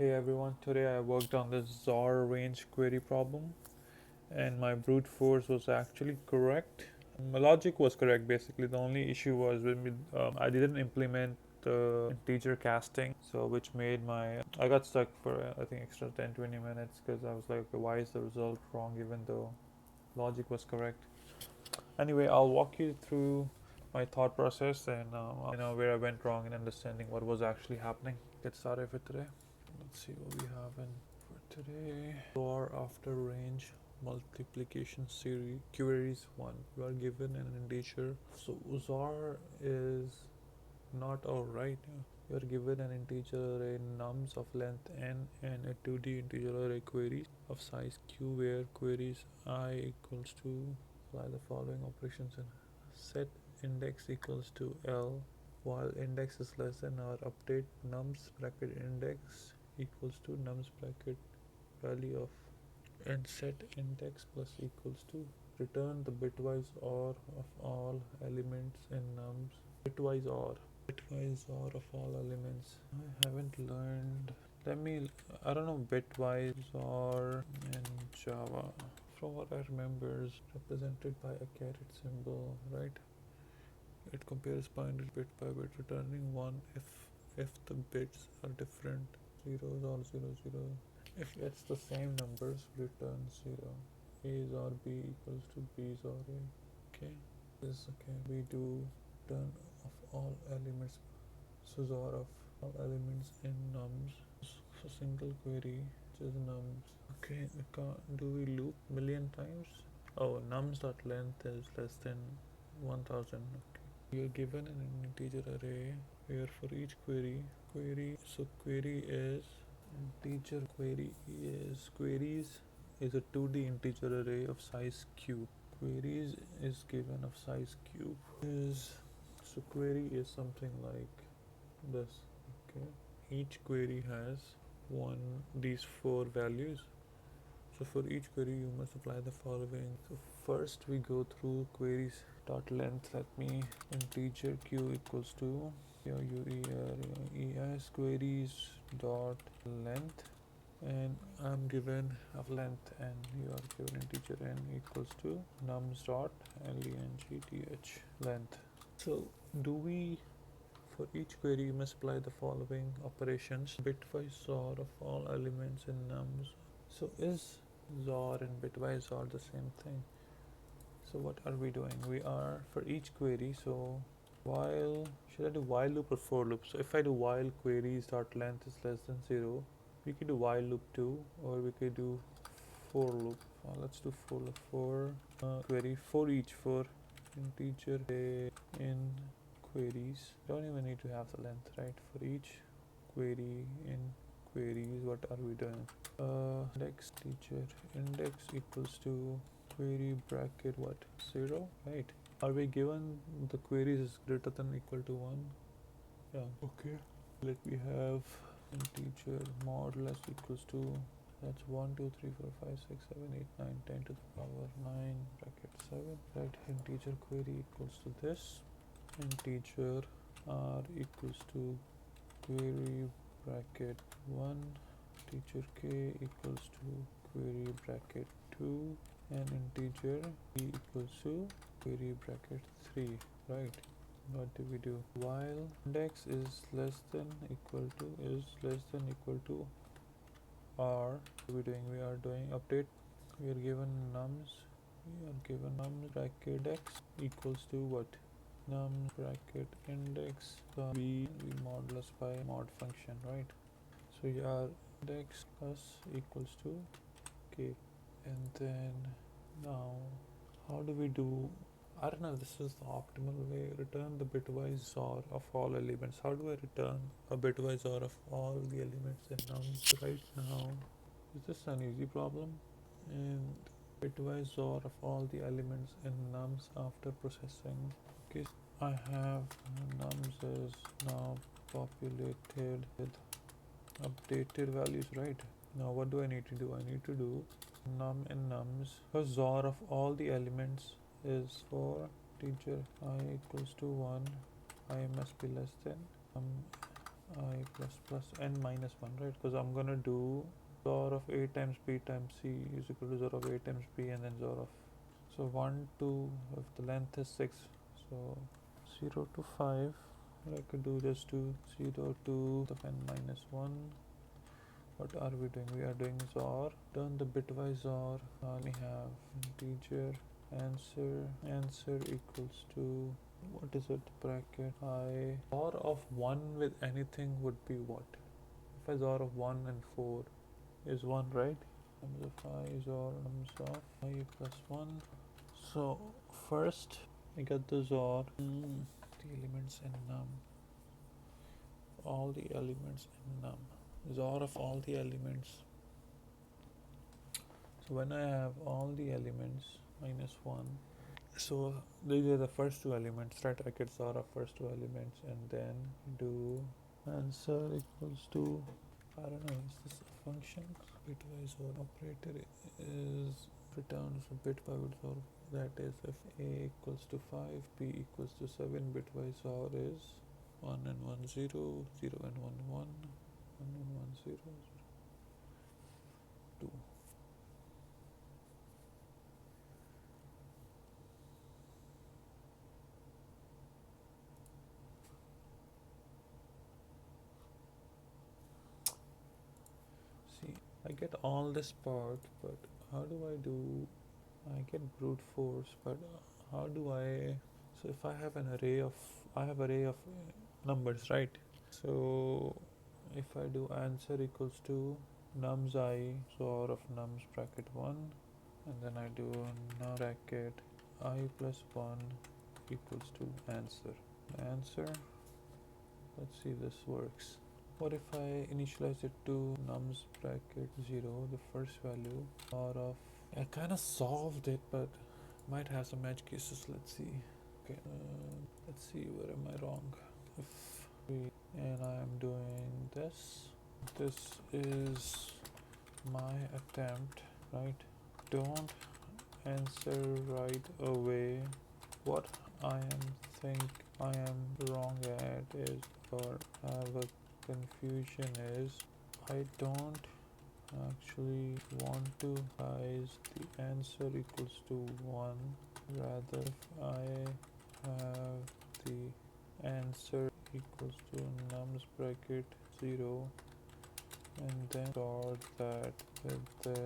Hey everyone, today I worked on this XOR range query problem and my brute force was actually correct. My logic was correct basically. The only issue was I didn't implement the integer casting, so which made I got stuck for I think extra 10-20 minutes because I was like, okay, why is the result wrong even though logic was correct. Anyway, I'll walk you through my thought process and where I went wrong in understanding what was actually happening. Get started with today. Let's see what we have in for today. XOR after range multiplication series queries 1. You are given an integer. So XOR is not alright. You are given an integer array nums of length n and a 2D integer array queries of size q where queries I equals to apply the following operations in set index equals to L while index is less than or update nums bracket index equals to nums bracket value of and set index plus equals to return the bitwise OR of all elements in nums bitwise OR of all elements. I haven't learned. I don't know bitwise OR in Java. From what I remember is represented by a caret symbol, right? It compares binary bit by bit, returning 1 if the bits are different, zeros or 00. If it's the same numbers, return 0. A's or B equals to B's or A. Okay, this okay. We do return of all elements, so XOR of all elements in nums. So single query, which is nums. Okay, do we loop million times? Oh, nums dot length is less than 1000. Okay. We are given an integer array where for each query is integer queries is a 2D integer array of size cube. Queries is given of size cube so query is something like this. Okay, each query has these 4 values. So for each query you must apply the following. So first we go through queries dot length. Let me integer q equals to es queries dot length, and I'm given of length and you are given integer n equals to nums dot length length. So do we for each query you must apply the following operations bitwise XOR of all elements in nums. So is XOR and bitwise XOR the same thing? So what are we doing? We are for each query, so while should I do while loop or for loop? So if I do while queries dot length is less than 0, we could do while loop 2 or we could do for loop. Let's do for loop query for each for integer in queries. Don't even need to have the length, right? For each query in queries, what are we doing? Index teacher index equals to query bracket what 0, right? Are we given the queries is greater than equal to 1? Yeah, okay. Let me have integer modulus equals to that's 1 2 3 4 5 6 7 8 9 10 to the power 9 bracket 7, right? Integer query equals to this. Integer r equals to query bracket 1, integer k equals to query bracket 2, and integer e equals to query bracket 3, right? What do we do? While index is less than equal to r, what are we doing? We are doing update. We are given nums bracket x equals to what? Num bracket index we modulus by mod function, right? So your index plus equals to k, and then now how do we do? I don't know if this is the optimal way. Return the bitwise XOR of all elements. How do I return a bitwise XOR of all the elements in nums right now? Is this an easy problem? And bitwise XOR of all the elements in nums after processing. Okay, I have nums is now populated with updated values, right? Now what do I need to do? I need to do num in nums. The XOR of all the elements is for integer I equals to 1, I must be less than I plus plus n minus 1, right? Because I'm gonna do XOR of a times b times c is equal to XOR of a times b and then XOR of, so 1 2, if the length is 6, so 0 to 5, what I could do, just do 0 to the n minus 1. What are we doing? We are doing XOR. Turn the bitwise XOR. We have integer answer equals to, what is it, bracket I. XOR of 1 with anything would be what? If I XOR of 1 and 4 is 1, right? Nums of I XOR nums of I plus 1. So first I get the XOR the elements in num, all the elements in num, XOR of all the elements. So when I have all the elements minus 1, so these are the first two elements, right? I get XOR of first two elements and then do answer equals to, I don't know, is this a function? Bitwise or operator is returns a bit by bit, or that is if a equals to 5, b equals to 7, bitwise or is 1 and 1 0, 0 and 1 1, 1 and 1 0, 2. See, I get all this part, but how do I do? I get brute force, but how do I? So if I have an array of, I have array of numbers, right? So if I do answer equals to nums I, so out of nums bracket 1, and then I do num bracket I plus 1 equals to answer. Let's see this works. What if I initialize it to nums bracket 0, the first value, out of, I kind of solved it, but might have some edge cases. Let's see. Okay, let's see, where am I wrong? If we, and I am doing this, this is my attempt, right? Don't answer right away. What I am wrong at is, or have a confusion is, I don't actually want to size the answer equals to 1, rather if I have the answer equals to nums bracket 0 and then sort that with the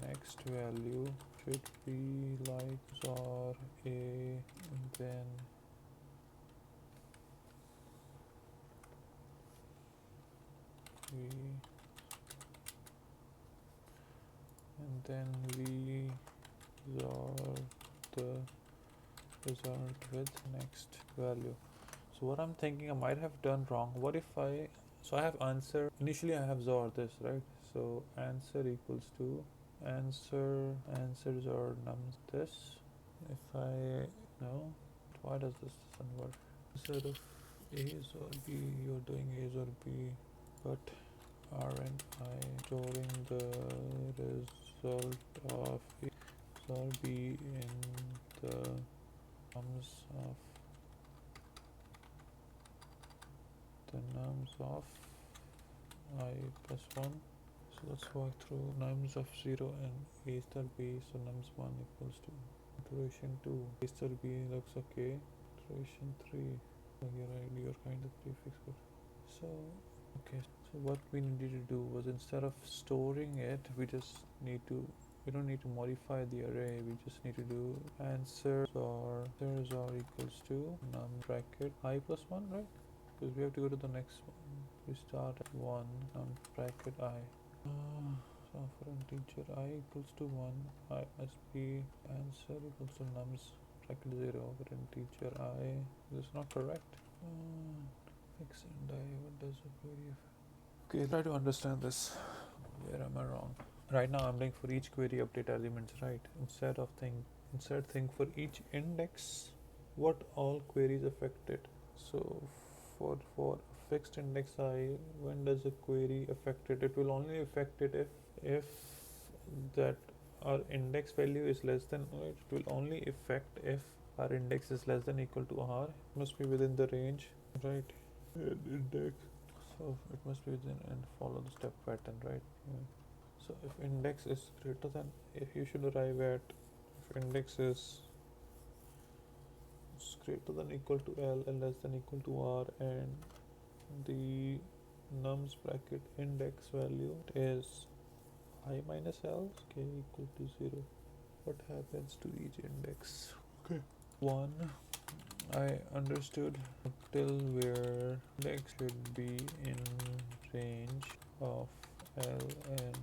next value should be like XOR a, then we XOR the result with next value. So what I'm thinking I might have done wrong, what if I, so I have answer, initially I have XOR this, right? So answer equals to answer XOR nums this. If I, no, why does this doesn't work? Instead of a XOR b, you're doing a XOR b, but aren't I storing the result of a XOR b in the nums of I plus 1. So let's walk through nums of 0 and a star b. So nums 1 equals to iteration 2, a star b looks okay, iteration 3, oh, you're right, you're kind of prefix good. So okay, so what we needed to do was, instead of storing it, we don't need to modify the array, we just need to do answer or equals to num bracket I plus 1, right? Because we have to go to the next one. We start at 1, num bracket I. So for integer I equals to 1, I must be answer equals to nums bracket 0 for integer I. This is not correct. Fix and I, what does the query affect? Okay, try to understand this. Where am I wrong? Right now I'm doing for each query update elements, right? Instead think for each index what all queries affected. So for fixed index I, when does a query affect it? It will only affect it if that our index value is less than, right? It will only affect if our index is less than equal to r. It must be within the range, right? Index. So it must be within and follow the step pattern, right? Yeah. So if index is greater than, if you should arrive at, if index is greater than equal to L and less than equal to R, and the nums bracket index value is I minus L, k equal to 0. What happens to each index? Okay. 1. I understood till where index should be in range of L and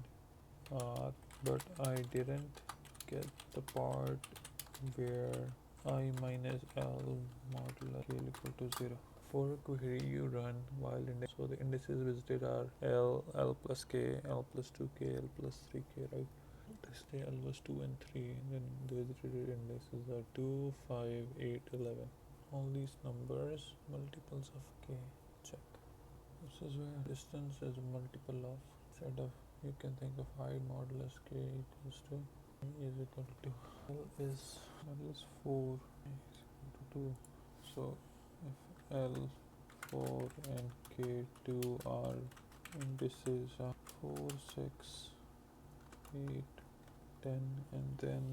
R, but I didn't get the part where I minus L modular L equal to 0. For a query you run while index, so the indices visited are L, L plus K, L plus 2K, L plus 3K, right? Let's say L was 2 and 3, and then the visited indices are 2, 5, 8, 11. All these numbers, multiples of K. Check. This is where distance is a multiple of, instead of, you can think of I modulus K equals to is equal to L is 4 is equal to 2. So if L 4 and K2 are indices of 4, 6, 8, 10, and then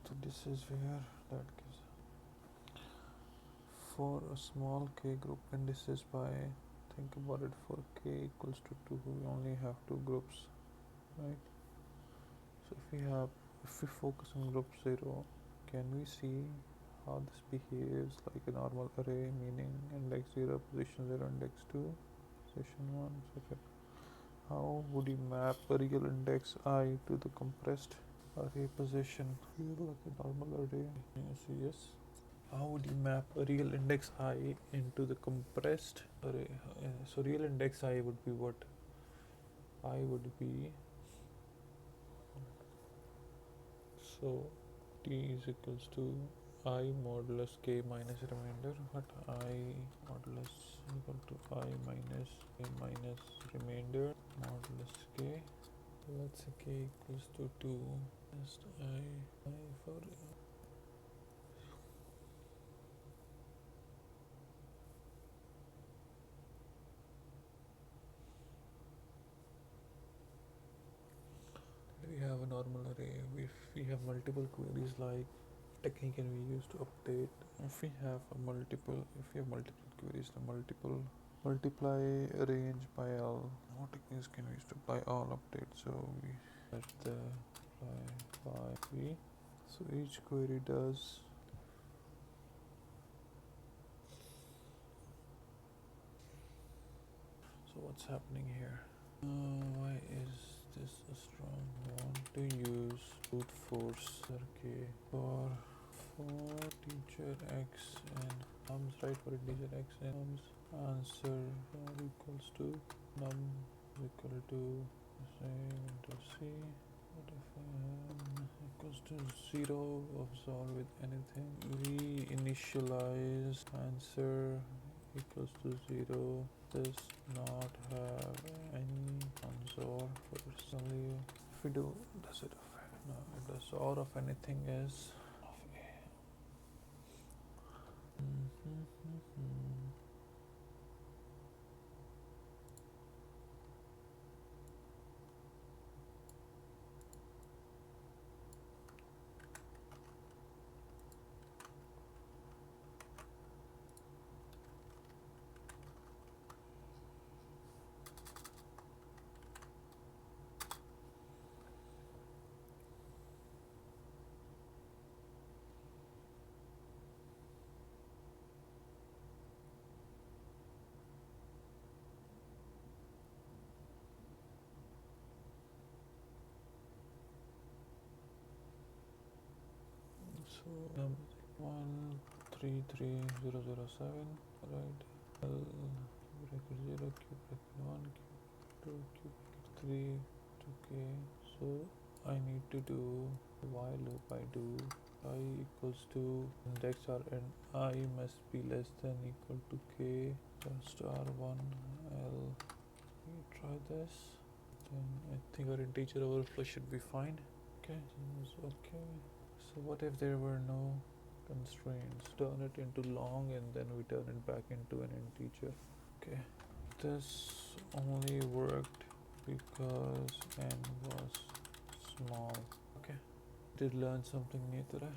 so this is where that gives for a small k group indices by, think about it, for k equals to 2 we only have two groups, right? So if we focus on group 0, can we see how this behaves like a normal array, meaning index 0, position 0, index 2, position 1, etc. How would you map a real index I to the compressed array position? Like a normal array. Yes, yes. How would you map a real index I into the compressed array? So real index I would be what? I would be, so t is equals to I modulus k minus remainder, but I modulus equal to I minus k minus remainder modulus k. Let's say k equals to 2. Just I for we have a normal array. If we have multiple queries, like technique can be used to update. If we have multiple queries, the multiply range by L. What techniques can we use to by all update? So we set the by V. So each query does. So what's happening here? Why is this a strong one to use brute force okay for teacher x and nums, right? For integer x and nums, answer equals to num equal to same into c. What if equals to 0 of solve with anything? We initialize answer equals to 0 does not have any console personally. If we do, does it affect? No, it does. Or of anything is of a. So 133007, right? L bracket 0, q bracket 1, q bracket 2, q bracket 3, 2k. So I need to do while loop. I do I equals to index r and I must be less than equal to k star 1 L. We try this. Then I think our integer overflow should be fine. Okay, so okay. So what if there were no constraints, turn it into long and then we turn it back into an integer. Okay, this only worked because n was small. Okay, did learn something new today.